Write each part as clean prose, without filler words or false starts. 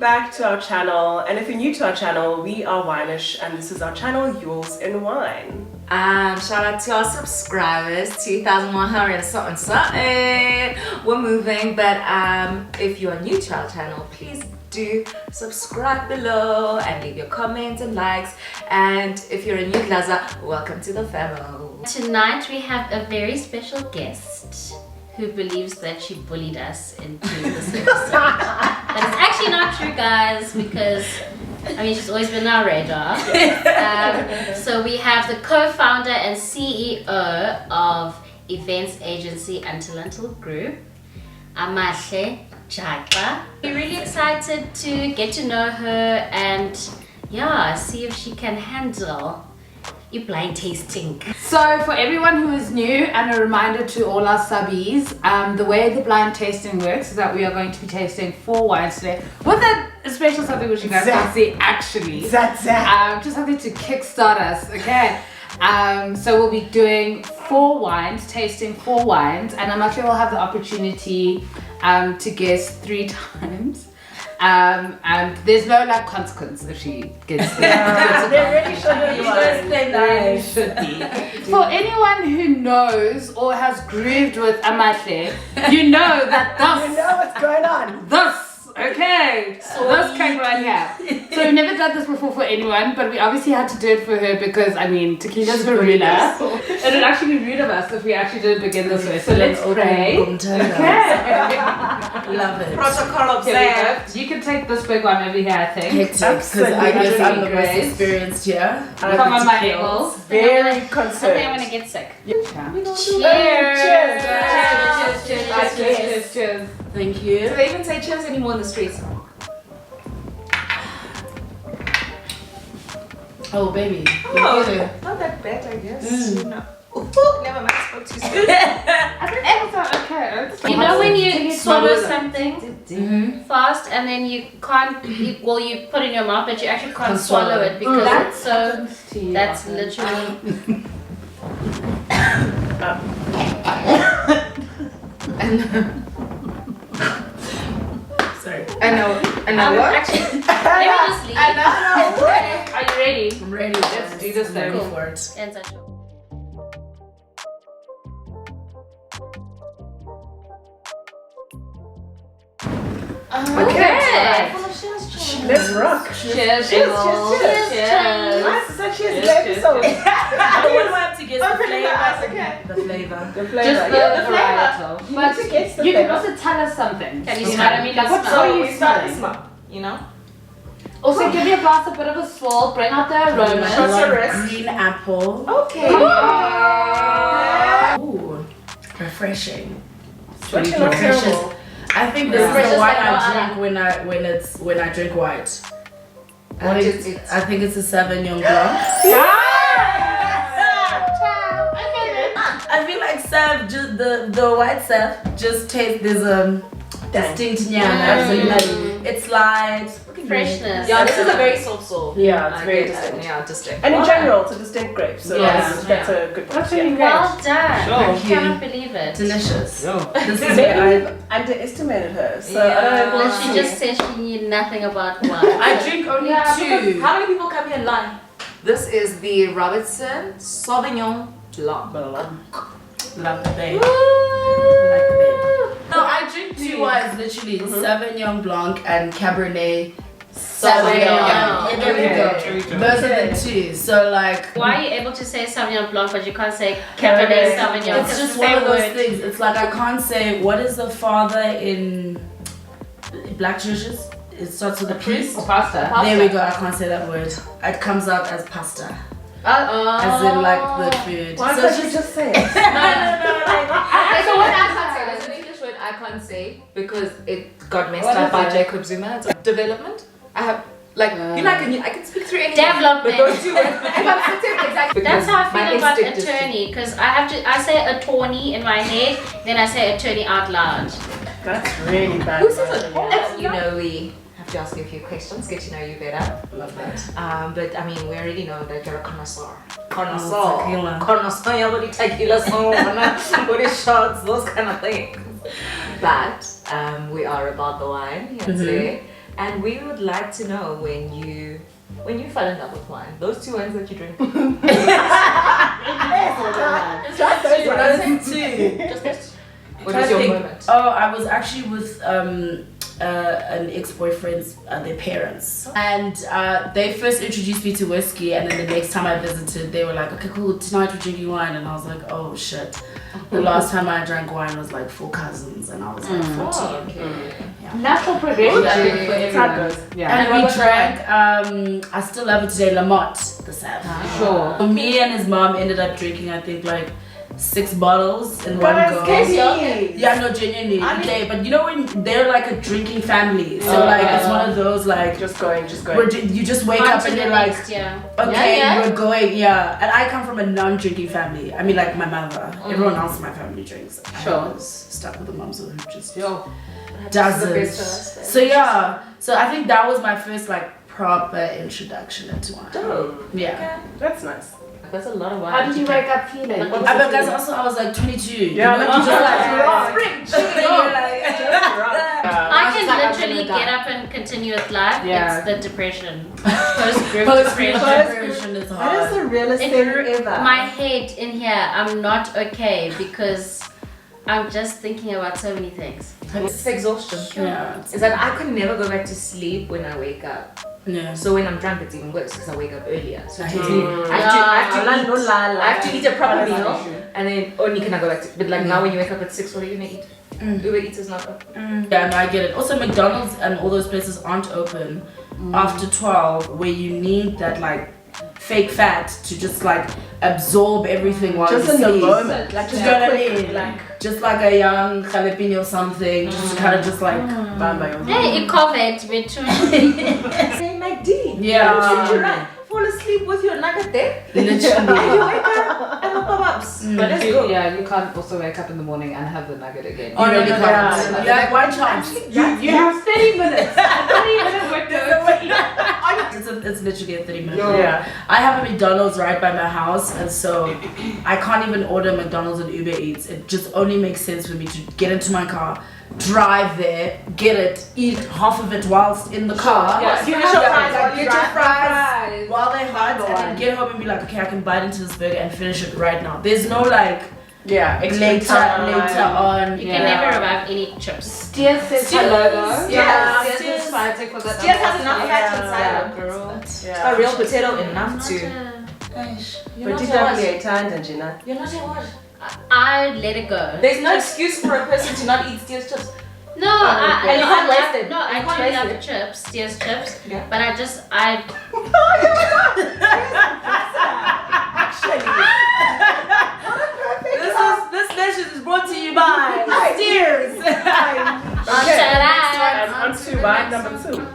back to our channel, and if you're new to our channel, we are Winish and this is our channel Yours in Wine. Shout out to our subscribers, 2,100 something. We're moving, but if you are new to our channel, please do subscribe below and leave your comments and likes. And if you're a new Glaza, welcome to the family. Tonight we have a very special guest who believes that she bullied us into this episode. But it's actually not true, guys, because I mean she's always been on our radar. So we have the co-founder and CEO of events agency Until Group, Amahle Jaxa. We're really excited to get to know her and see if she can handle your blind tasting. So for everyone who is new, and a reminder to all our subbies, the way the blind tasting works is that we are going to be tasting 4 wines today with a special something which you guys can't see actually. Just something to kickstart us, okay? So we'll be doing 4 wines, tasting 4 wines, and Amahle will have the opportunity to guess 3 times. And there's no like consequence if she gets there. There really should be. You guys play nice. Should be. For anyone who knows or has grooved with Amahle, you know that You know what's going on. Okay, so this came right here. So we've never done this before for anyone, but we obviously had to do it for her because I mean tequila's her ruler. It would actually be rude of us if we actually didn't begin this way. So let's pray. Okay. Love it. Protocol observed. You can take this big one over here, I think. Hectic, because I guess I'm the most experienced here. Come on, my ankles. Very I think I'm concerned. gonna get sick. Cheers. Thank you. Do they even say cheers anymore in the streets? Oh, baby. Oh, not that bad, I guess. No. Never mind, spoke too soon. Okay. You know when you swallow something fast and then you can't, you put it in your mouth but you actually can't swallow it because it's so, that's literally... Sorry. I know what? Actually, let me just leave. Are you ready? I'm ready. Let's do this thing. Cool. For it. Ends at- Okay. Let's rock. Cheers. Cheers. Cheers. So cheers, episode. What do I have to guess? Open the glass, okay. The flavor. The flavor. Just the varietal. You need to guess the You can flavor. also tell us something. Can you Okay. smell? I mean, Like, what So are you we start to smelling? smell. You know? Also, give me a glass, a bit of a swirl, bring out the aroma. Shots your wrist. Green apple. Okay. Ooh, refreshing. Actually not terrible. I think this is Refreshes the wine like I our drink when I drink white. What I think it's a Sauvignon Blanc. I feel like Sav, just the white Sav just tastes this distinct It's light. Freshness. Yeah, this is a very soft soul. Yeah, it's very distinct. Yeah, distinct. And in general, it's a distinct grape, so Yes. that's a good point. Yeah. Well done. Sure. I cannot believe it. Delicious. This is Maybe where we've underestimated her, so Yeah. I don't know. Well, she just said she knew nothing about wine. I drink only 2. How many people come here in line? This is the Robertson Sauvignon Blanc. Love the babe. No, I drink 2 wines literally. Sauvignon Blanc and Cabernet Sauvignon. There we go. Those are the 2. So like, Why are you able to say Sauvignon Blanc but you can't say Cabernet Sauvignon? it's just one of those things. It's like I can't say what is the father in black churches. It starts with a P. Or pasta. There we go. I can't say that word. It comes out as pasta, as in like the food. Why So can't it's you just say it? There's a word I can't say. There's an English word I can't say because it got messed What up is by it? Jacob Zuma. It's like development. I have like I can speak through anything. Development. But those 2 words. If I'm sitting exactly. That's how I My feel about instinct is to- attorney because I say attorney in my head, then I say attorney out loud. That's really bad. Who says it? You know, we have to ask you a few questions, get to know you better. Love that. But I mean, we already know that you're a connoisseur. Tequila. Connoisseur, what tequila song, what is shots, those kind of things. But we are about the wine here today, and we would like to know when you fell in love with wine. Those 2 wines that you drink. What was your moment? Oh, I was actually with an ex-boyfriend's their parents, and they first introduced me to whiskey, and then the next time I visited they were like, okay cool, tonight we're drinking wine, and I was like, oh shit. The last time I drank wine was like 4 cousins, and I was like 14. Oh, okay. Natural progression. Yeah. And we drank I still love it today, Lamotte the Savage. Sure. So me and his mom ended up drinking I think like 6 bottles in one go. Yeah, no, genuinely. Okay, but you know when they're like a drinking family, so like it's one of those like Just going. you just wake up and you're like, okay, we're going, and I come from a non-drinking family. I mean, like my mother, everyone else in my family drinks. Sure. I was stuck with the moms who just That's doesn't. the best of us, then. So yeah, so I think that was my first like proper introduction into wine. Dope. Yeah. Okay. That's nice. That's a lot of wine. How did you wake up feeling? Because also I was like 22. Yeah, you know, like, you just like I can literally get up and continue with life. Yeah. It's the depression. Post-group Post-group depression. depression is That hard. is the realest thing ever. My head in here, I'm not okay because I'm just thinking about so many things. It's exhaustion. Yeah. Is that I can never go back to sleep when I wake up. Yeah. So when I'm drunk, it's even worse because I wake up earlier. So it takes Mm. me. I have to eat a proper meal, and then only can I go back to. But like now, when you wake up at 6, what are you gonna eat? Uber Eats is not open. Yeah, no, I get it. Also, McDonald's and all those places aren't open after 12, where you need that like fake fat to just like absorb everything while Just you in the sleep. moment, like Just just you know what I quick, mean? like Just like a young jalapeno or something, just to kind of just like bam. Hey, you COVID between. Hey, McD. yeah. You right. Fall asleep with your nugget there. Literally. And you wake up and the pop-ups. But let's go. Yeah, you can't also wake up in the morning and have the nugget again. You really can't. yeah. You have one chance. You have 30 minutes. 30 minutes It's literally a 30-minute Yeah. walk. Yeah. I have a McDonald's right by my house, and so I can't even order McDonald's and Uber Eats. It just only makes sense for me to get into my car, drive there, get it, eat half of it whilst in the car. Yes. You have fries while you Get your drive. fries while they're hot, and then get home and be like, okay, I can bite into this burger and finish it right now. There's no like Yeah, later on. You can never revive any chips. Steers says hello though. Yeah. Steers Steers- is fighting for that. Steers has enough fat Yeah. inside of girl. Yeah. a real potato enough to. Not You're But not you a don't what? really time, Gina. You're not a what? I let it go. There's no excuse for a person to not eat Steers chips. No, I And you can't waste love, it. no, You I can't do waste love it. chips, Steers chips. Yeah. But This session is brought to you by Steers. Okay, and on to vibe number 2.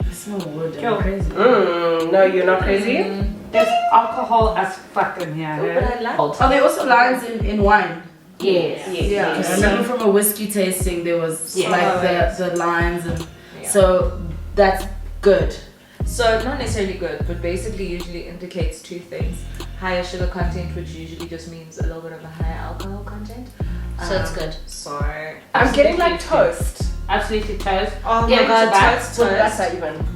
I smell wood and I'm crazy. No, you're not crazy? There's alcohol as fuck in here. But I like Are there also lines in wine? Yes. Yeah, I remember from a whiskey tasting there was like the lines, and so that's good. So not necessarily good, but basically usually indicates 2 things. Higher sugar content, which usually just means a little bit of a higher alcohol content. So it's good. So I'm getting like toast. Absolutely toast. oh Yeah, my god, tobacco. toast, With toast. butter even.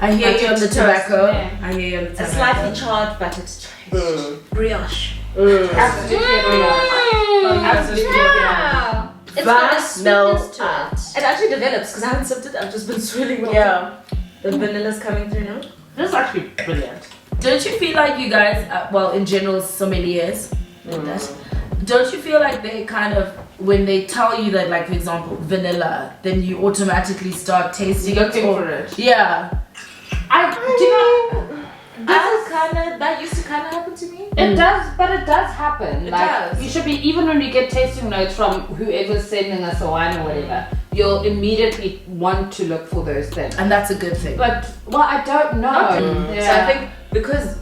I hear you on the Toast, tobacco. yeah. I hear you on the A tobacco. slightly charred buttered toast. Brioche. Absolutely. Absolutely. Yeah. It's got a sweetness to it. It actually develops because I haven't sipped it. I've just been swilling. Yeah. The vanilla's coming through now. This is actually brilliant. Don't you feel like you guys, well, in general, sommeliers, like that, don't you feel like they kind of, when they tell you that, like, for example, vanilla, then you automatically start tasting Looking it? for it. Yeah. That used to kind of happen to me. It does, but it does happen. It like, does. You should be, even when we get tasting notes from whoever's sending us a wine or whatever, you'll immediately want to look for those things. And that's a good thing. But, well, I don't know. So I think because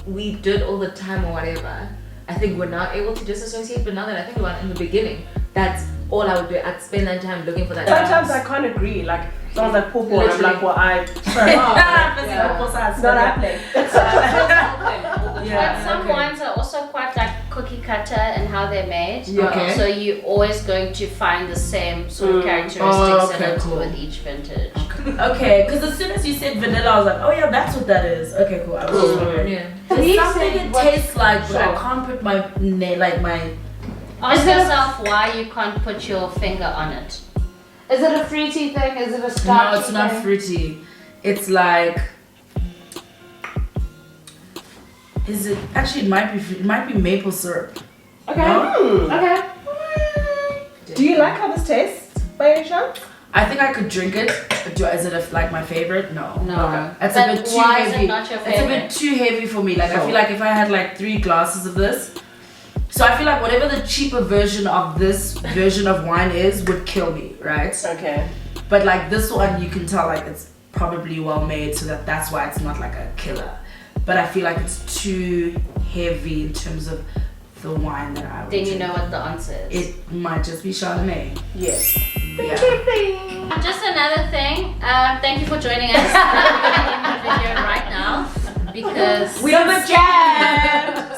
we did all the time or whatever, I think we're not able to disassociate. But now that I think about it, in the beginning, that's all I would do. I'd spend that time looking for that. Sometimes I can't agree. Like, someone's like purple, and I'm like, well, I. Yeah. It's not happening. It's such a personal thing. But some wines are also quite like cookie cutter and how they're made. Okay. So you're always going to find the same sort of characteristics in it with each vintage. Okay, because as soon as you said vanilla, I was like, oh yeah, that's what that is. Okay, cool. I was just wondering. Yeah. There's something it tastes like, but I can't put my my. Ask yourself why you can't put your finger on it. Is it a fruity thing? Is it a starchy No, it's not thing? fruity. It's like. Is it actually? It might be maple syrup. Okay. No? Okay. Do you like how this tastes, by any chance? I think I could drink it. But is it like my favorite? No. No. It's But a bit too why heavy. is it not your It's a favorite? bit too heavy for me. Like I feel like if I had like 3 glasses of this, so I feel like whatever the cheaper version of this version of wine is would kill me, right? Okay. But like this one, you can tell like it's probably well made, so that's why it's not like a killer. But I feel like it's too heavy in terms of the wine that I would Then you drink. know what the answer is. It might just be Chardonnay. Yes. Yeah. Just another thing, thank you for joining us. We're going to end the video right now because We don't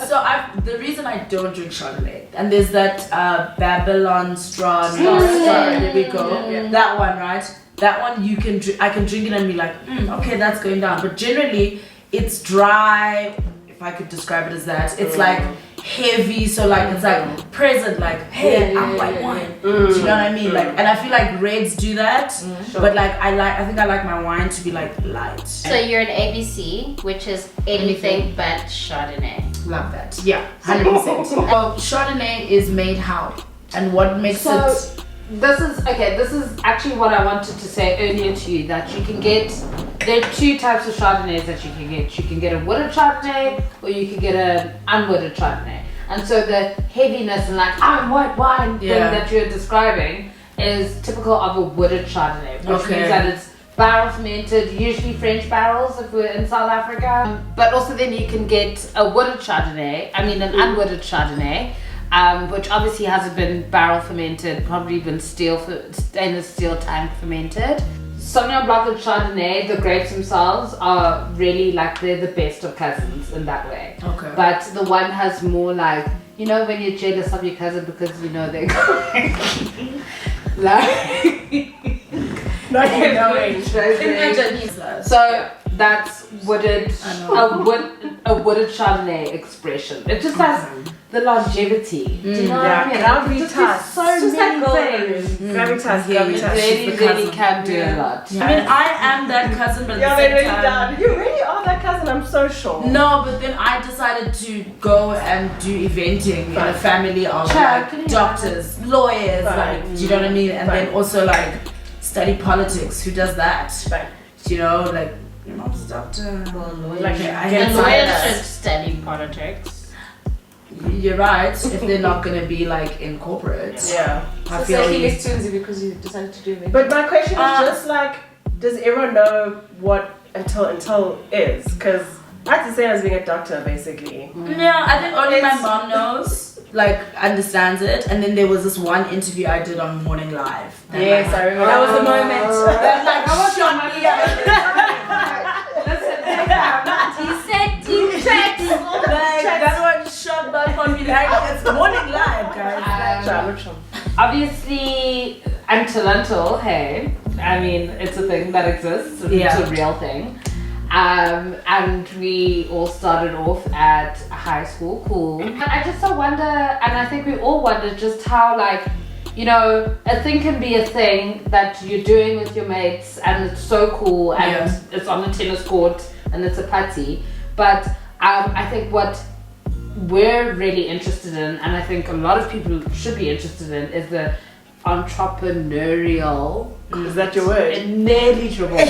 So the reason I don't drink Chardonnay, and there's that Babylon straw. There we go. Yeah. That one, right? That one you can I can drink it and be like, okay, that's going down. But generally, it's dry. If I could describe it as that, it's like heavy. So like it's like present. Like hey, I'm white wine. Do you know what I mean? Like, and I feel like reds do that. But like I think I like my wine to be like light. so you're an ABC, which is anything but Chardonnay. Love that. Yeah, 100%. So Chardonnay is made how? And what makes So it? this is actually what I wanted to say earlier to you, that you can get, there are 2 types of Chardonnays that you can get. You can get a wooded Chardonnay or you can get an unwooded Chardonnay. And so the heaviness and like white wine thing that you're describing is typical of a wooded Chardonnay, which means that it's barrel fermented, usually French barrels if we're in South Africa. But also then you can get a wooded Chardonnay, an unwooded Chardonnay, which obviously hasn't been barrel fermented, probably been stainless steel tank fermented. Sauvignon Blanc and Chardonnay, the grapes themselves are really like they're the best of cousins in that way. Okay. But the one has more like, you know, when you're jealous of your cousin because you know they're like Not even knowing. So that's wooded, a wooded Chardonnay expression. It just has the longevity. Do you know what I mean? Gravitas. So many things. Gravitas. It really can do a lot. I mean, I am that cousin, but Yeah, at they the really same time. done. You really are that cousin, I'm so sure. No, but then I decided to go and do eventing in a family of Chad, can like you doctors, lawyers, Fine. like, do you know what I mean? And then also like study politics. Who does that? Fine. Do you know, like your mom's a doctor. Like, I get hate Lawyers science. should study politics. You're right. If they're not gonna be like in corporate, Yeah. I So feel say he you. is Tunzi because you decided to do it. But my question is just like, does everyone know what until is? Because I have to say I was being a doctor basically. Yeah, I think only my It's- mom knows, like understands it. And then there was this one interview I did on Morning Live. And Yes, like, I remember. That was the moment. Like, I want your money. He said like that one shot by me like it's Morning Live, guys. Obviously, until, hey, I mean, it's a thing that exists. It's a real thing. And we all started off at high school, cool. But I just so wonder, and I think we all wonder just how, like, you know, a thing can be a thing that you're doing with your mates and it's so cool and it's on the tennis court and it's a party. But I think what we're really interested in, and I think a lot of people should be interested in, is the entrepreneurial. Is that your word? Nearly trouble. No,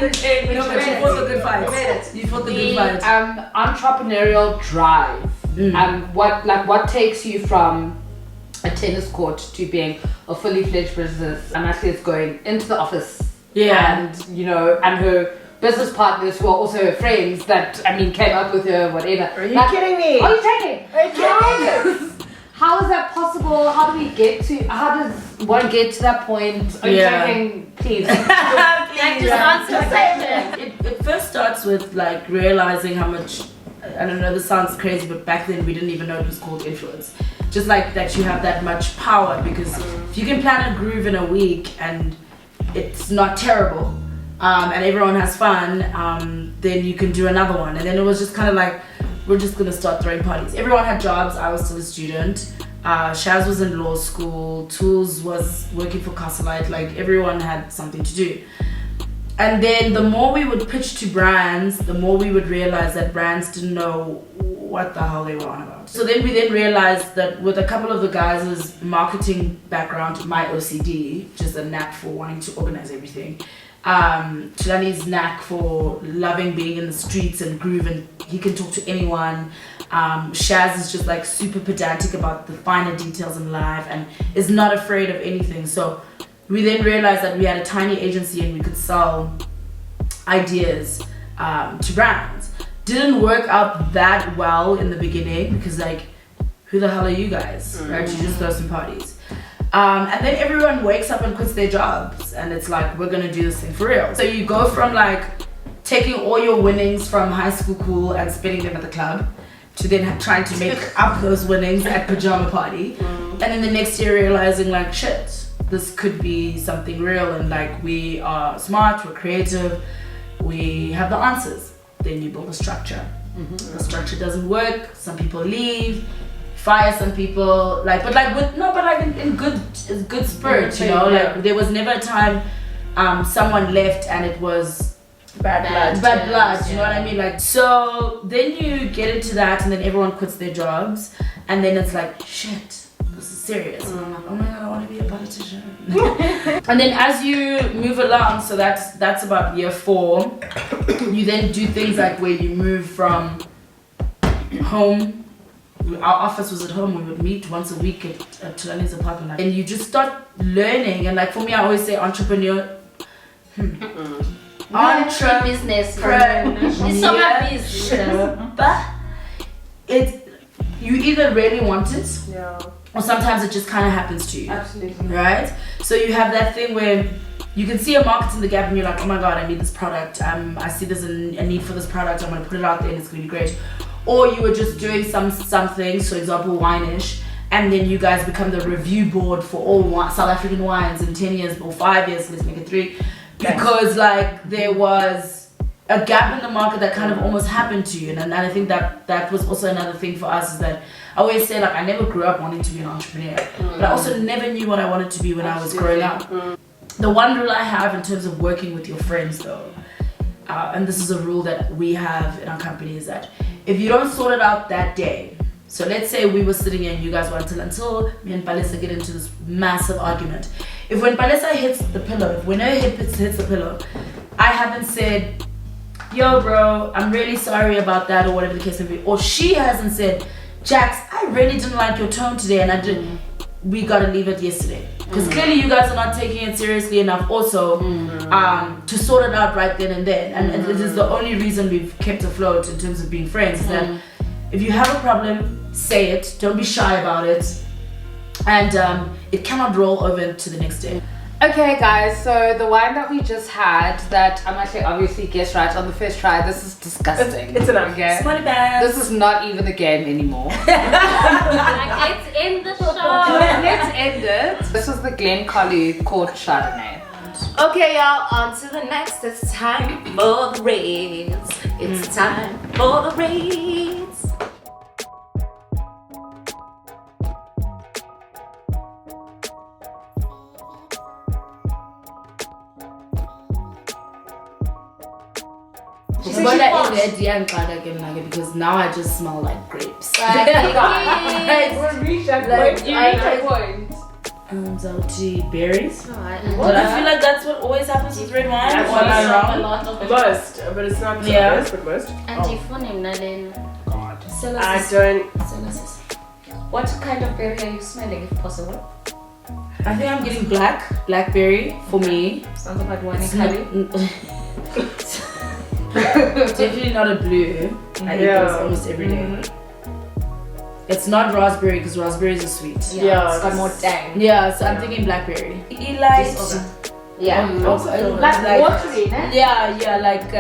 but you fought the good fight. You fought the good fight. Entrepreneurial drive. What takes you from a tennis court to being a fully fledged business? And actually, it's going into the office. Yeah. And you know, and her business partners who are also her friends that came up with her, whatever. Are you kidding me? Are you joking? Are you kidding me? How is that possible? How do we get to? How does one get to that point? Are you joking? Please. Like, just answer the question. It first starts with like realizing how much I don't know, this sounds crazy, but back then we didn't even know it was called influence. Just like that you have that much power, because if you can plan a groove in a week and it's not terrible, and everyone has fun, then you can do another one. And then it was just kind of like, we're just gonna start throwing parties. Everyone had jobs. I was still a student. Shaz was in law school. Tools was working for Castlelight. Like, everyone had something to do. And then the more we would pitch to brands, the more we would realize that brands didn't know what the hell they were on about. So then we realized that with a couple of the guys' marketing background, my OCD, just a knack for wanting to organize everything, Chardonnay's knack for loving being in the streets and groove, and he can talk to anyone. Shaz is just like super pedantic about the finer details in life and is not afraid of anything. So we then realized that we had a tiny agency and we could sell ideas to brands. Didn't work out that well in the beginning because, like, who the hell are you guys? Right? You just throw some parties. And then everyone wakes up and quits their jobs and it's like, we're gonna do this thing for real. So you go from like taking all your winnings from high school cool and spending them at the club to then trying to make up those winnings at pajama party. And then the next year realizing like, shit, this could be something real, and like, we are smart, we're creative, we have the answers. Then you build a structure. The structure doesn't work, some people leave, fire some people, like, but like in good spirit, you know. Like, there was never a time someone left and it was bad blood, you know what I mean? Like, so then you get into that and then everyone quits their jobs and then it's like, shit, this is serious. And I'm like, oh my god, I want to be a politician. And then as you move along, so that's about year 4, you then do things like where you move from home. Our office was at home. We would meet once a week at Chardonnay's apartment, and you just start learning. And like, for me, I always say entrepreneur. Business. It's so my business. But you either really want it, or sometimes it just kind of happens to you. Absolutely. Right? So you have that thing where you can see a market in the gap and you're like, oh my god, I need this product. I see there's a need for this product. I'm gonna put it out there and it's gonna be great. Or you were just doing something, so example, Wine-ish, and then you guys become the review board for all South African wines in 10 years or 5 years, let's make it 3. Because like, there was a gap in the market that kind of almost happened to you. And I think that was also another thing for us, is that I always say, like, I never grew up wanting to be an entrepreneur, but I also never knew what I wanted to be when I was growing up. The one rule I have in terms of working with your friends though, and this is a rule that we have in our company, is that if you don't sort it out that day, so let's say we were sitting here and you guys were until me and Palesa get into this massive argument. If when Palesa hits the pillow, when her head hits the pillow, I haven't said, yo bro, I'm really sorry about that, or whatever the case may be, or she hasn't said, Jax, I really didn't like your tone today and we gotta leave it yesterday. Because clearly you guys are not taking it seriously enough also to sort it out right then and then. And this is the only reason we've kept afloat in terms of being friends, is that if you have a problem, say it, don't be shy about it, and it cannot roll over to the next day. Okay guys, so the wine that we just had, that Amahle obviously guessed right on the first try, this is disgusting. It's enough. Okay? Smarty bad. This is not even a game anymore. Like, it's in the show. Let's end it. This was the Glencollie Court Chardonnay. Okay, y'all, on to the next. It's time for the raids. It's time for the raids. Because now I just smell like grapes. Salty berries. But I feel like that's what always happens with red wine. That's Or am I wrong? A lot of it. Most, but it's not the Yeah. best, but most. Antiphonium, Nadine. I don't. What kind of berry are you smelling, if possible? I think I'm getting blackberry for me. Sounds like wine and curry. Definitely not a blue. I eat those almost every day. It's not raspberry because raspberries are sweet. Yeah, it's got more tang. Yeah, so I'm thinking blackberry. Elite. Yeah. Like watery, né? Yeah, like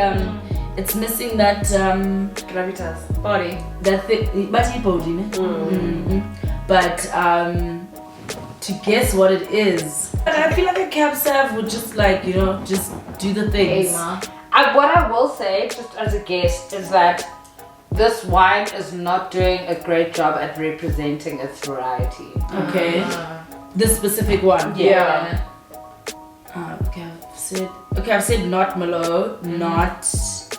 it's missing that Gravitas. Body. that thing, but to guess what it is. And I feel like a cab serve would just like, you know, just do the things. What I will say, just as a guest, is that this wine is not doing a great job at representing its variety. Okay. This specific one. Yeah. Okay, I've said not Merlot, not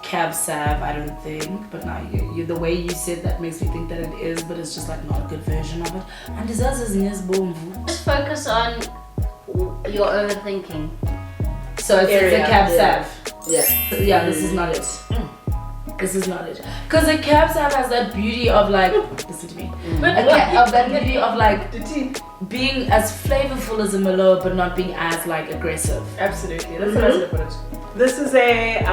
Cab Sav, I don't think. But now you the way you said that makes me think that it is, but it's just like not a good version of it. And this is Nesbomvu. Just focus on your overthinking. So it's a Cab Sav. Yeah. This is not it. This is not it. Because the Cab Sav has that beauty of like, listen to me. Of that beauty of like being as flavorful as a Merlot, but not being as like aggressive. Absolutely, that's the best way to put it. This is a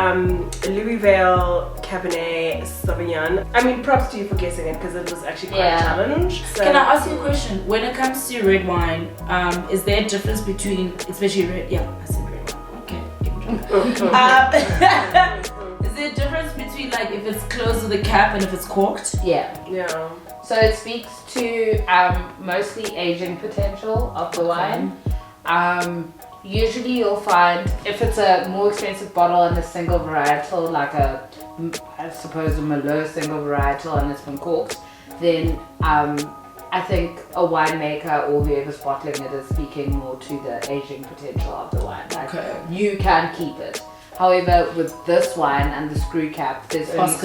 Louisville Cabernet Sauvignon. I mean, props to you for guessing it because it was actually quite a challenge. So. Can I ask you a question? When it comes to red wine, is there a difference between, especially red? Yeah, I said red wine. Okay. Is there a difference between like if it's closed with a cap and if it's corked? Yeah. Yeah. So it speaks to mostly aging potential of the wine. Usually you'll find if it's a more expensive bottle and a single varietal, like I suppose a Merlot single varietal and it's been corked, then I think a winemaker or whoever's bottling it is speaking more to the aging potential of the wine. Like you can keep it. However, with this wine and the screw cap, there's only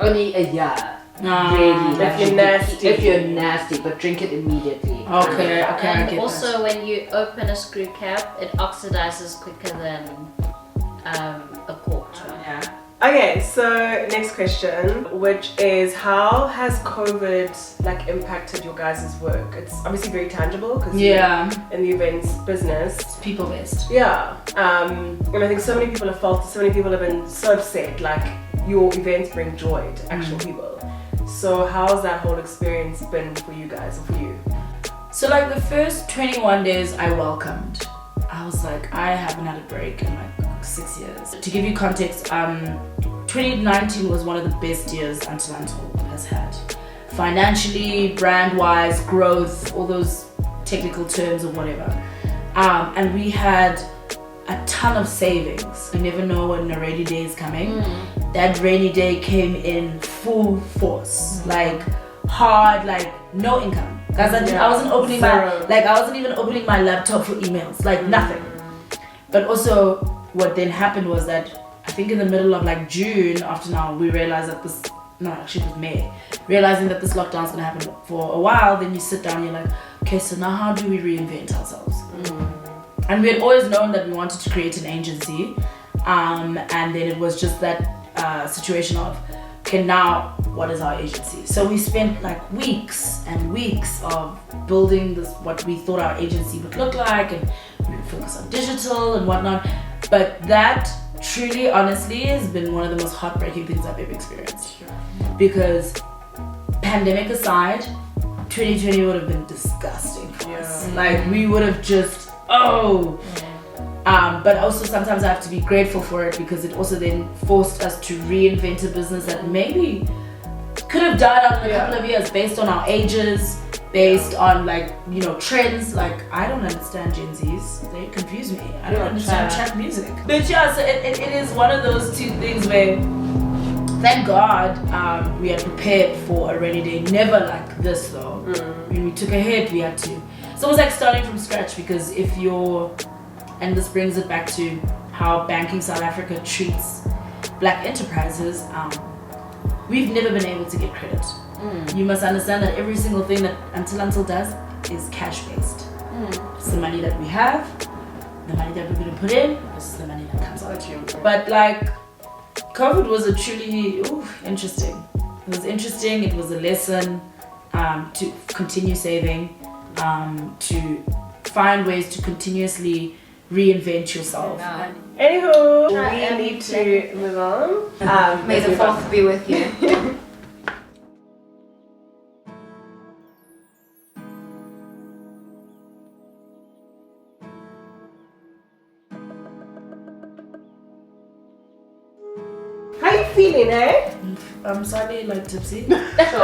only a year. Really, if you're nasty, but drink it immediately. Okay, I And get also, that. when you open a screw cap, it oxidizes quicker than a corked one. Yeah. Okay, so next question, which is how has COVID like impacted your guys' work? It's obviously very tangible because you're in the events business. It's people based. Yeah, and I think so many people have felt, so many people have been so upset. Like your events bring joy to actual people. So how's that whole experience been for you guys or for you? So like the first 21 days I welcomed. I was like, I haven't had a break in like 6 years. To give you context, 2019 was one of the best years Until has had. Financially, brand-wise, growth, all those technical terms or whatever. And we had a ton of savings. You never know when a rainy day is coming. That rainy day came in full force, like hard, like no income. Guys, I wasn't opening I wasn't even opening my laptop for emails, like nothing. But also, what then happened was that I think in the middle of like June, after now, we realized that it was May, realizing that this lockdown's gonna happen for a while. Then you sit down and you're like, okay, so now how do we reinvent ourselves? And we had always known that we wanted to create an agency, and then it was just that situation of, okay, now what is our agency? So we spent like weeks and weeks of building this, what we thought our agency would look like, and we would focus on digital and whatnot. But that truly, honestly, has been one of the most heartbreaking things I've ever experienced. Because pandemic aside, 2020 would have been disgusting for us. Like we would have just, but also sometimes I have to be grateful for it because it also then forced us to reinvent a business that maybe could have died out in a couple of years based on our ages, based on like, you know, trends. Like I don't understand Gen Zs, they confuse me. I don't understand trap music. But yeah, so it is one of those two things where thank God we are prepared for a rainy day. Never like this though. When we took a hit, we had to. It's almost like starting from scratch because if you're, and this brings it back to how Banking South Africa treats black enterprises, we've never been able to get credit. You must understand that every single thing that Until does is cash based. It's the money that we have, the money that we're going to put in, versus the money that comes out. But like, COVID was a truly interesting. It was interesting. It was a lesson to continue saving, to find ways to continuously reinvent yourself. Anywho, we need to move on. May the fourth be with you. you feeling, eh? I'm slightly like tipsy. Actually,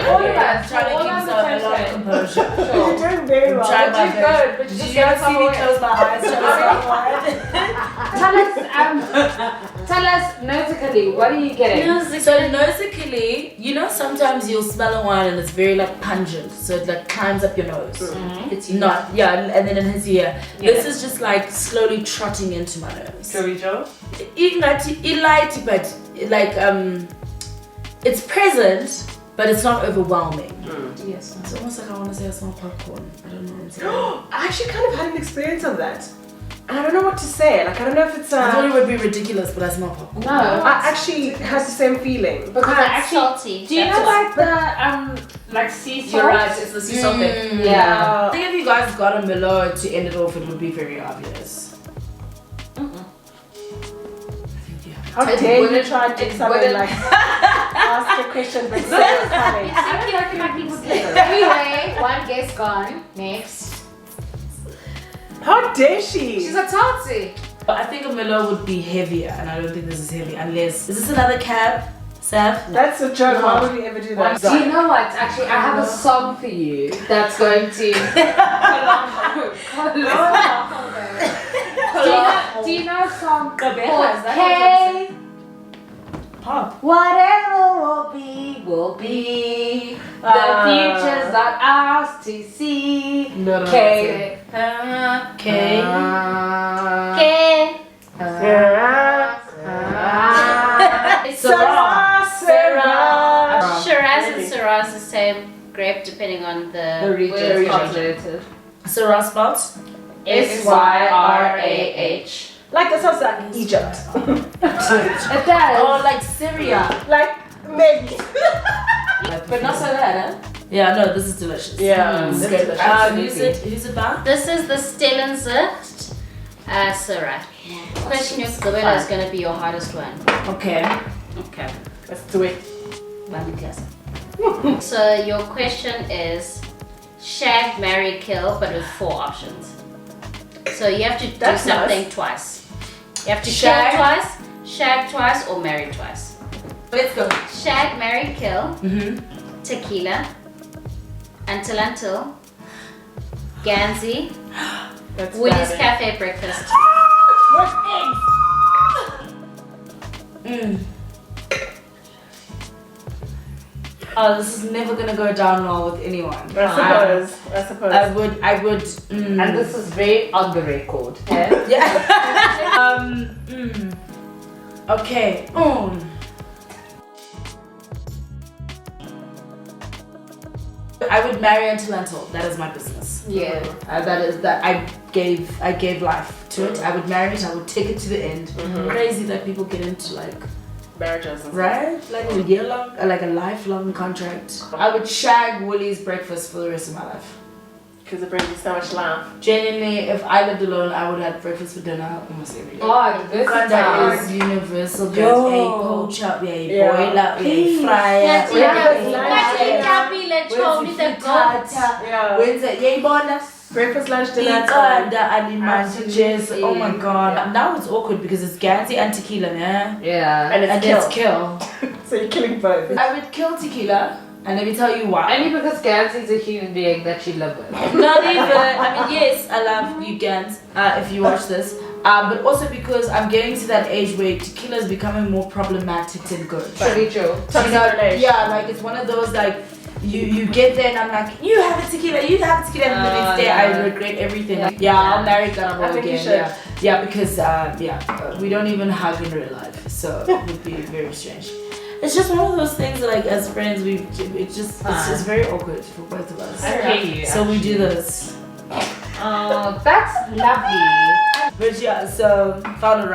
all of us. Trying to all keep of some a us lot of composure. You're doing very well. Trying my You're best. good, but you Did just you gotta see come me away. close my eyes? Tell us, nosically, what are you getting? So nosically, you know, sometimes you'll smell a wine and it's very like pungent, so it like climbs up your nose. It's Not and then it hits you here. This is just like slowly trotting into my nose. Joe? Light, but like it's present, but it's not overwhelming. Yes. It's almost like I want to say I smell popcorn. I don't know what I'm saying. I actually kind of had an experience of that. And I don't know what to say. Like, I don't know if it's I thought it would be ridiculous, but I smell popcorn. No, I actually had the same feeling. because I actually. salty. Do you know like the like sea salt? You're right, it's the sea salt thing. Yeah. I think if you guys got a Merlot to end it off, it would be very obvious. How It dare you wouldn't- try and do it something wouldn't- like ask a question but say it's funny. Anyway, one guest gone. Next. How dare she? She's a Totsi. But I think a Merlot would be heavier, and I don't think this is heavy unless. Is this another cab, Sav? That's a joke. Why would we ever do that? Do you know what? Actually, I have a song for you that's going to. Do you know a song called K? Pop. Whatever will be. The future's not ours to see. No, K. Okay. Okay. Sarah, Sarah. Shiraz and Syrah is the same grape depending on the region. Syrah spots. SYRAH. Like that sounds like Egypt. It does. Oh, like Syria. Like maybe. But not so bad, huh? Yeah, no, this is delicious. Yeah, This is this is good. delicious. Who's it by? This is the Stellenzicht Syrah. Question your Gabella is going to be your hardest one. Okay. Okay. Let's do it. So your question is shag, marry, kill, but with 4 options. So you have to do That's something nice. twice. You have to Shag. kill twice, shag twice, or marry twice. Let's go. Shag, marry, kill, Mm-hmm. tequila, until, Ganzi, That's Woody's bad. Cafe breakfast. What eggs? Oh, this is never gonna go down well with anyone. I suppose. I suppose. I would. And this is very on the record. Yeah. Okay. I would marry until. That is my business. Yeah. That is that I gave life to it. I would marry it. I would take it to the end. Crazy that people get into like Marriages and right like a year long, like a lifelong contract. I would shag Woolies breakfast for the rest of my life. because it brings you so much laugh. Genuinely, if I lived alone, I would have breakfast for dinner almost every day. Oh, this That is is universal. Yo. Yo. Poach up, yeah, Yeah. boil up, yeah, fry up. Yeah. Wednesday, yeah, bonus. Breakfast, lunch, dinner, The time. animals. Oh my god. Yeah. Now it's awkward because it's Gansey and tequila, man. Yeah. And And it's it's kill. kill. So you're killing both. I would kill tequila, and let me tell you why. Only because Gansy's a human being that you live with. Not even. I mean, yes, I love you, Gans, if you watch this. But also because I'm getting to that age where tequila is becoming more problematic than good. Pretty true. Toxic relation. Yeah, like it's one of those like you get there and I'm like, you have a tequila, you have a tequila, and the next day I regret everything. Yeah, I'll marry Garabo I think you again. should. Yeah, because we don't even hug in real life, so it would be very strange. It's just one of those things that, like, as friends, it's just very awkward for both of us. I hear you. So we do this. Oh, that's lovely. But yeah, so I found the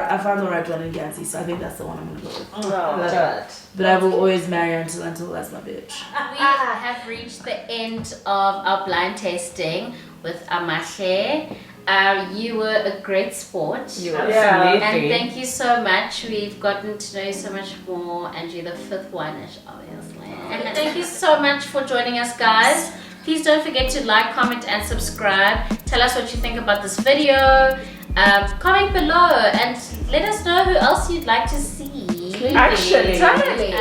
right one in Gansey, so I think that's the one I'm gonna go with. Oh. But I will always marry her until that's my bitch. We have reached the end of our blind tasting with Amahle. You were a great sport. Yeah. And thank you so much. We've gotten to know you so much more, and you're the fifth one-ish, obviously. And thank you so much for joining us, guys. Please don't forget to like, comment, and subscribe. Tell us what you think about this video. comment below and let us know who else you'd like to see. Actually. Totally.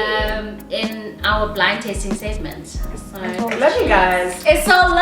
In our blind tasting segment. So, Love you guys. It's so